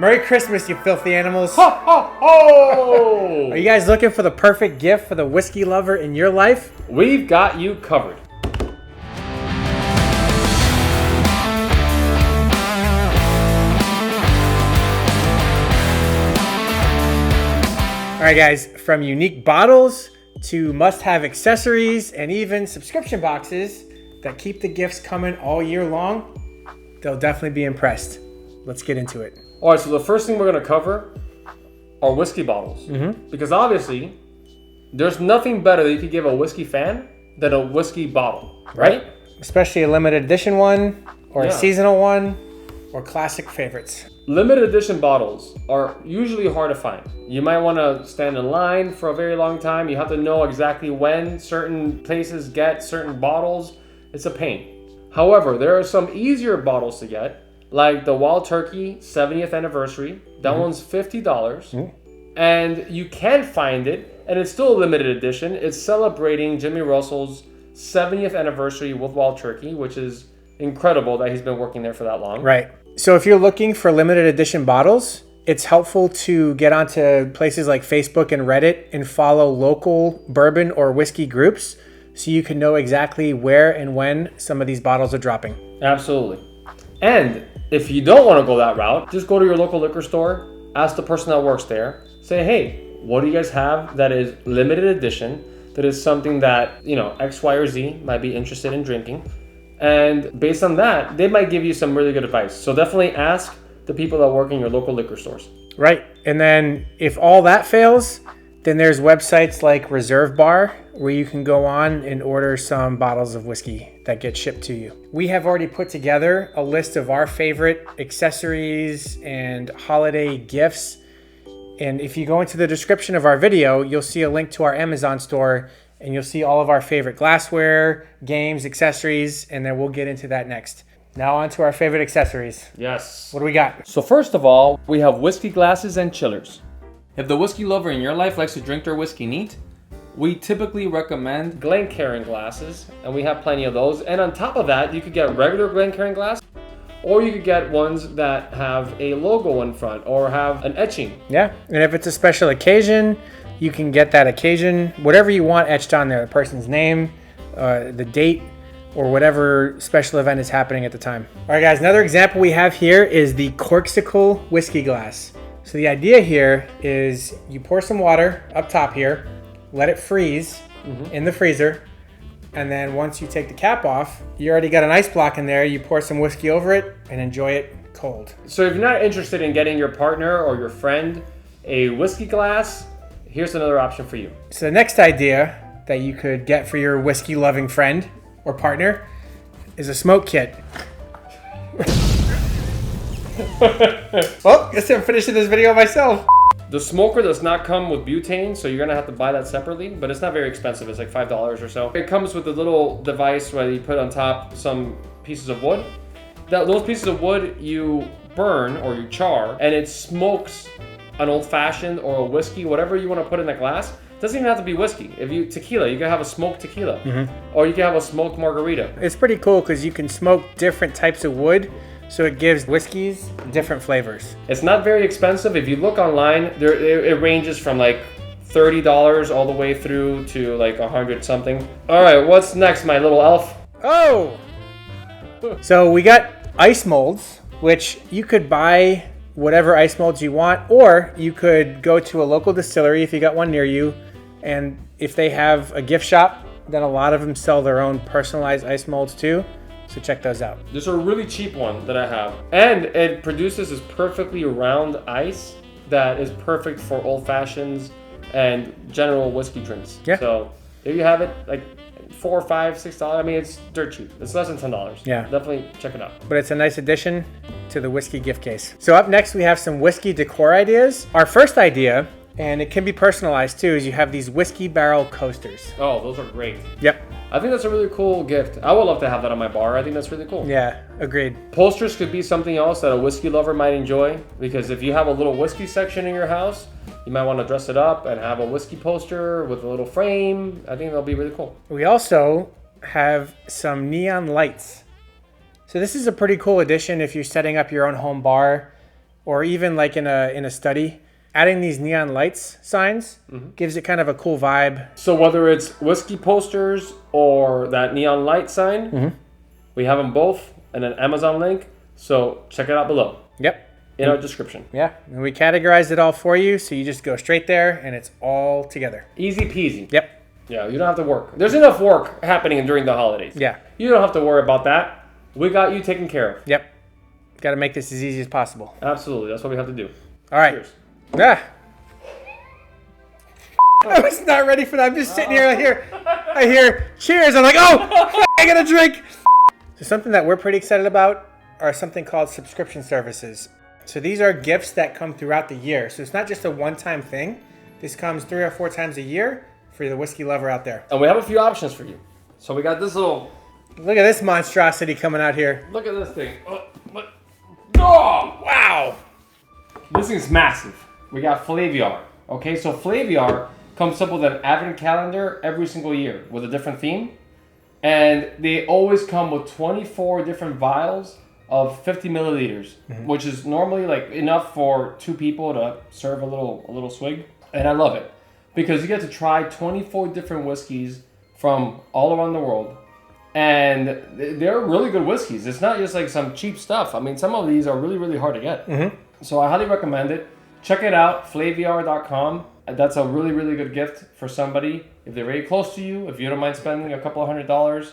Merry Christmas, you filthy animals. Ho, ho, ho! Are you guys looking for the perfect gift for the whiskey lover in your life? We've got you covered. All right, guys, from unique bottles to must-have accessories and even subscription boxes that keep the gifts coming all year long, they'll definitely be impressed. Let's get into it. All right, so the first thing we're going to cover are whiskey bottles. Because obviously, there's nothing better that you could give a whiskey fan than a whiskey bottle, right? Especially a limited edition one or a seasonal one or classic favorites. Limited edition bottles are usually hard to find. You might want to stand in line for a very long time. You have to know exactly when certain places get certain bottles. It's a pain. However, there are some easier bottles to get, like the Wild Turkey 70th anniversary. That one's $50. And you can find it, and it's still a limited edition. It's celebrating Jimmy Russell's 70th anniversary with Wild Turkey, which is incredible that he's been working there for that long. Right. So if you're looking for limited edition bottles, it's helpful to get onto places like Facebook and Reddit and follow local bourbon or whiskey groups so you can know exactly where and when some of these bottles are dropping. Absolutely. And if you don't want to go that route, just go to your local liquor store, ask the person that works there, say, hey, what do you guys have that is limited edition, that is something that, X, Y, or Z might be interested in drinking? And based on that, they might give you some really good advice. So definitely ask the people that work in your local liquor stores. Right. And then if all that fails, then there's websites like Reserve Bar where you can go on and order some bottles of whiskey that get shipped to you. We have already put together a list of our favorite accessories and holiday gifts. And if you go into the description of our video, you'll see a link to our Amazon store and you'll see all of our favorite glassware, games, accessories, and then we'll get into that next. Now on to our favorite accessories. Yes. What do we got? So first of all, we have whiskey glasses and chillers. If the whiskey lover in your life likes to drink their whiskey neat, we typically recommend Glencairn glasses, and we have plenty of those. And on top of that, you could get regular Glencairn glass, or you could get ones that have a logo in front or have an etching. Yeah, and if it's a special occasion, you can get that occasion, whatever you want etched on there, the person's name, the date, or whatever special event is happening at the time. All right, guys, another example we have here is the Corksicle whiskey glass. So the idea here is you pour some water up top here, let it freeze in the freezer, and then once you take the cap off, you already got an ice block in there, you pour some whiskey over it and enjoy it cold. So if you're not interested in getting your partner or your friend a whiskey glass, here's another option for you. So the next idea that you could get for your whiskey loving friend or partner is a smoke kit. Well, guess I'm finishing this video myself. The smoker does not come with butane, so you're gonna have to buy that separately, but it's not very expensive. It's like $5 or so. It comes with a little device where you put on top some pieces of wood. Those pieces of wood you burn or you char, and it smokes an old fashioned or a whiskey, whatever you want to put in the glass. It doesn't even have to be whiskey. Tequila, you can have a smoked tequila, or you can have a smoked margarita. It's pretty cool because you can smoke different types of wood, so it gives whiskeys different flavors. It's not very expensive. If you look online, it ranges from like $30 all the way through to like 100 something. All right, what's next, my little elf? Oh! So we got ice molds, which you could buy whatever ice molds you want, or you could go to a local distillery if you got one near you, and if they have a gift shop, then a lot of them sell their own personalized ice molds too, so check those out. There's a really cheap one that I have, and it produces this perfectly round ice that is perfect for old fashions and general whiskey drinks. Yeah. So if you have it, like $4, $5, $6, I mean, it's dirt cheap. It's less than $10. Yeah. Definitely check it out. But it's a nice addition to the whiskey gift case. So up next, we have some whiskey decor ideas. Our first idea, and it can be personalized too, is you have these whiskey barrel coasters. Oh, those are great. Yep. I think that's a really cool gift. I would love to have that on my bar. I think that's really cool. Yeah, agreed. Posters could be something else that a whiskey lover might enjoy, because if you have a little whiskey section in your house, you might want to dress it up and have a whiskey poster with a little frame. I think that'll be really cool. We also have some neon lights. So this is a pretty cool addition if you're setting up your own home bar or even like in a study, adding these neon lights signs gives it kind of a cool vibe. So whether it's whiskey posters or that neon light sign, we have them both in an Amazon link. So check it out below. Yep. In our description. Yeah, and we categorized it all for you, so you just go straight there and it's all together. Easy peasy. Yep. Yeah, you don't have to work. There's enough work happening during the holidays. Yeah. You don't have to worry about that. We got you taken care of. Yep. Got to make this as easy as possible. Absolutely. That's what we have to do. All right. Cheers. Ah. I was not ready for that. I'm just sitting here. I hear cheers. I'm like, oh, I got to drink. So something that we're pretty excited about are something called subscription services. So these are gifts that come throughout the year. So it's not just a one-time thing. This comes 3 or 4 times a year for the whiskey lover out there. And we have a few options for you. So we got this little... Look at this monstrosity coming out here. Look at this thing. Oh, wow. This thing's massive. We got Flaviar. Okay, so Flaviar comes up with an advent calendar every single year with a different theme. And they always come with 24 different vials of 50 milliliters, which is normally like enough for 2 people to serve a little swig. And I love it because you get to try 24 different whiskeys from all around the world. And they're really good whiskeys. It's not just like some cheap stuff. I mean, some of these are really, really hard to get. So I highly recommend it. Check it out, flaviar.com. That's a really, really good gift for somebody. If they're very close to you, if you don't mind spending a couple of $100,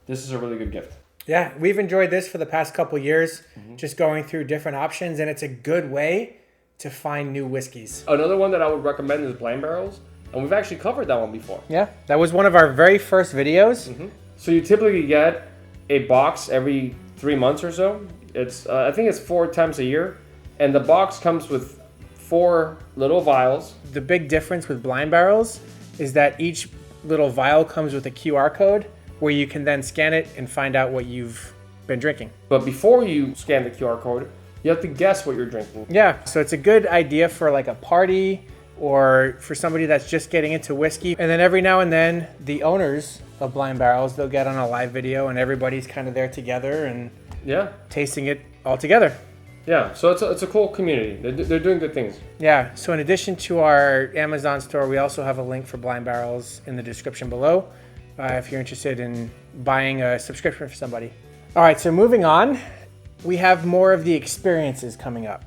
this is a really good gift. Yeah, we've enjoyed this for the past couple years, just going through different options, and it's a good way to find new whiskeys. Another one that I would recommend is blind barrels, and we've actually covered that one before. Yeah, that was one of our very first videos. So you typically get a box every 3 months or so. It's I think it's 4 times a year, and the box comes with 4 little vials. The big difference with blind barrels is that each little vial comes with a QR code where you can then scan it and find out what you've been drinking. But before you scan the QR code, you have to guess what you're drinking. Yeah, so it's a good idea for like a party or for somebody that's just getting into whiskey. And then every now and then, the owners of blind barrels, they'll get on a live video and everybody's kind of there together and tasting it all together. Yeah, so it's a cool community. They're doing good things. Yeah, so in addition to our Amazon store, we also have a link for blind barrels in the description below if you're interested in buying a subscription for somebody. All right, so moving on, we have more of the experiences coming up.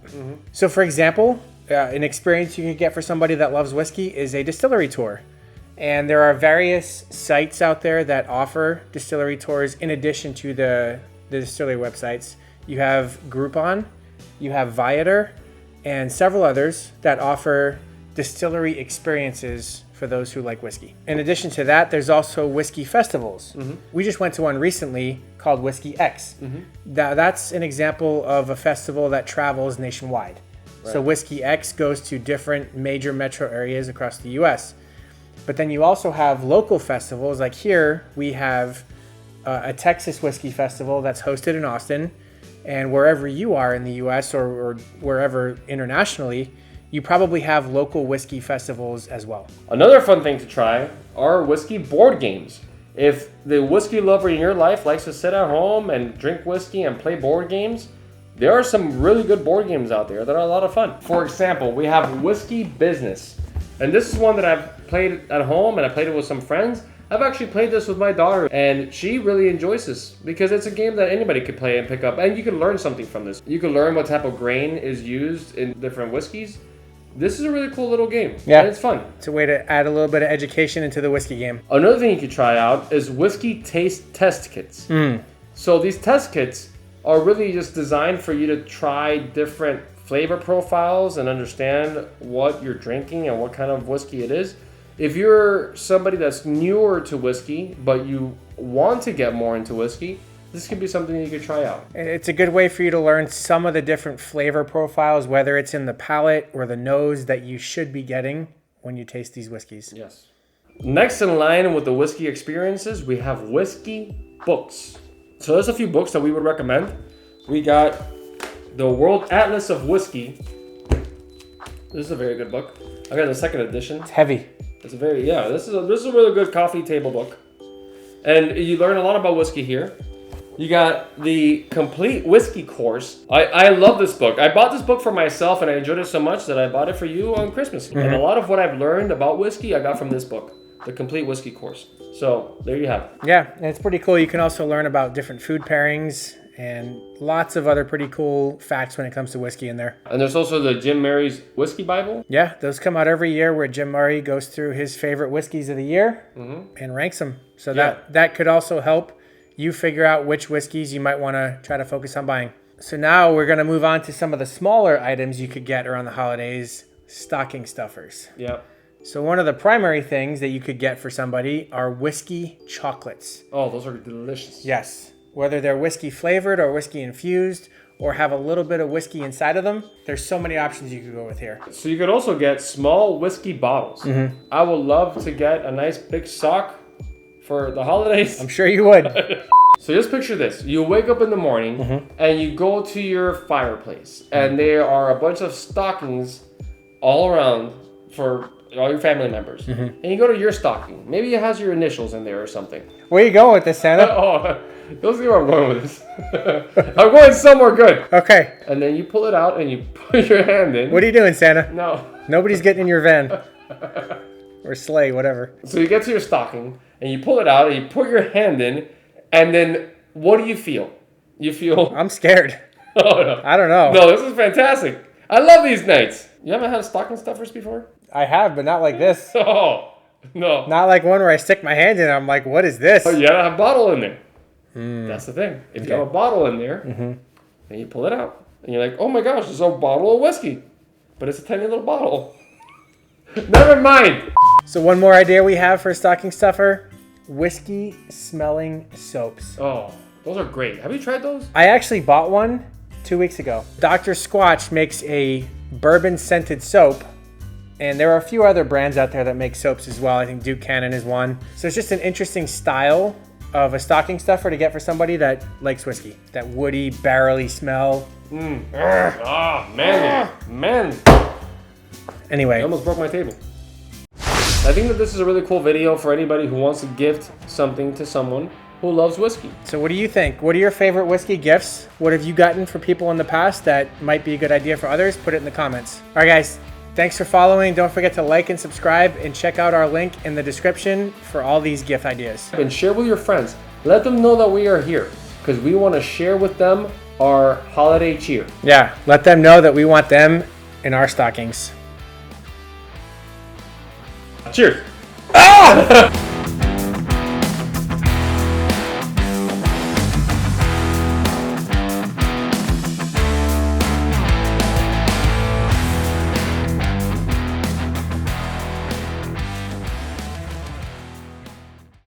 So for example, an experience you can get for somebody that loves whiskey is a distillery tour. And there are various sites out there that offer distillery tours in addition to the distillery websites. You have Groupon, you have Viator, and several others that offer distillery experiences for those who like whiskey. In addition to that, there's also whiskey festivals. We just went to one recently called Whiskey X. That's an example of a festival that travels nationwide. Right. So Whiskey X goes to different major metro areas across the US. But then you also have local festivals. Like here, we have a Texas Whiskey Festival that's hosted in Austin. And wherever you are in the US or wherever internationally, you probably have local whiskey festivals as well. Another fun thing to try are whiskey board games. If the whiskey lover in your life likes to sit at home and drink whiskey and play board games, there are some really good board games out there that are a lot of fun. For example, we have Whiskey Business. And this is one that I've played at home and I played it with some friends. I've actually played this with my daughter and she really enjoys this because it's a game that anybody could play and pick up, and you can learn something from this. You can learn what type of grain is used in different whiskeys. This is a really cool little game. Yeah, and it's fun. It's a way to add a little bit of education into the whiskey game. Another thing you could try out is whiskey taste test kits. So these test kits are really just designed for you to try different flavor profiles and understand what you're drinking and what kind of whiskey it is. If you're somebody that's newer to whiskey, but you want to get more into whiskey, this could be something you could try out. It's a good way for you to learn some of the different flavor profiles, whether it's in the palate or the nose, that you should be getting when you taste these whiskeys. Yes. Next in line with the whiskey experiences, we have whiskey books. So there's a few books that we would recommend. We got the World Atlas of Whiskey. This is a very good book. I got the second edition. It's heavy. It's a very, this is a really good coffee table book. And you learn a lot about whiskey here. You got the complete whiskey course. I love this book. I bought this book for myself and I enjoyed it so much that I bought it for you on Christmas. Mm-hmm. And a lot of what I've learned about whiskey, I got from this book, the complete whiskey course. So there you have it. Yeah, and it's pretty cool. You can also learn about different food pairings and lots of other pretty cool facts when it comes to whiskey in there. And there's also the Jim Murray's Whiskey Bible. Yeah, those come out every year where Jim Murray goes through his favorite whiskeys of the year and ranks them. So that could also help you figure out which whiskeys you might want to try to focus on buying. So now we're going to move on to some of the smaller items you could get around the holidays, stocking stuffers. Yeah. So one of the primary things that you could get for somebody are whiskey chocolates. Oh, those are delicious. Yes. Whether they're whiskey flavored or whiskey infused or have a little bit of whiskey inside of them, there's so many options you could go with here. So you could also get small whiskey bottles. Mm-hmm. I would love to get a nice big sock for the holidays. I'm sure you would. So just picture this. You wake up in the morning and you go to your fireplace and there are a bunch of stockings all around for all your family members. And you go to your stocking. Maybe it has your initials in there or something. Where are you going with this, Santa? Don't see where I'm going with this. I'm going somewhere good. Okay. And then you pull it out and you put your hand in. What are you doing, Santa? No. Nobody's getting in your van. Or sleigh, whatever. So you get to your stocking and you pull it out and you put your hand in. And then what do you feel? You feel... I'm scared. Oh, no. I don't know. No, this is fantastic. I love these nights. You haven't had stocking stuffers before? I have, but not like this. Oh, no. Not like one where I stick my hand in and I'm like, what is this? Oh, you gotta have a bottle in there. That's the thing. If you have a bottle in there, and you pull it out, and you're like, oh my gosh, there's a bottle of whiskey. But it's a tiny little bottle. Never mind. So one more idea we have for a stocking stuffer, whiskey smelling soaps. Oh, those are great. Have you tried those? I actually bought one 2 weeks ago. Dr. Squatch makes a bourbon scented soap. And there are a few other brands out there that make soaps as well. I think Duke Cannon is one. So it's just an interesting style of a stocking stuffer to get for somebody that likes whiskey. That woody, barrely smell. Man. Anyway. I almost broke my table. I think that this is a really cool video for anybody who wants to gift something to someone who loves whiskey. So what do you think? What are your favorite whiskey gifts? What have you gotten for people in the past that might be a good idea for others? Put it in the comments. All right, guys. Thanks for following. Don't forget to like and subscribe and check out our link in the description for all these gift ideas. And share with your friends. Let them know that we are here because we want to share with them our holiday cheer. Yeah, let them know that we want them in our stockings. Cheers. Ah!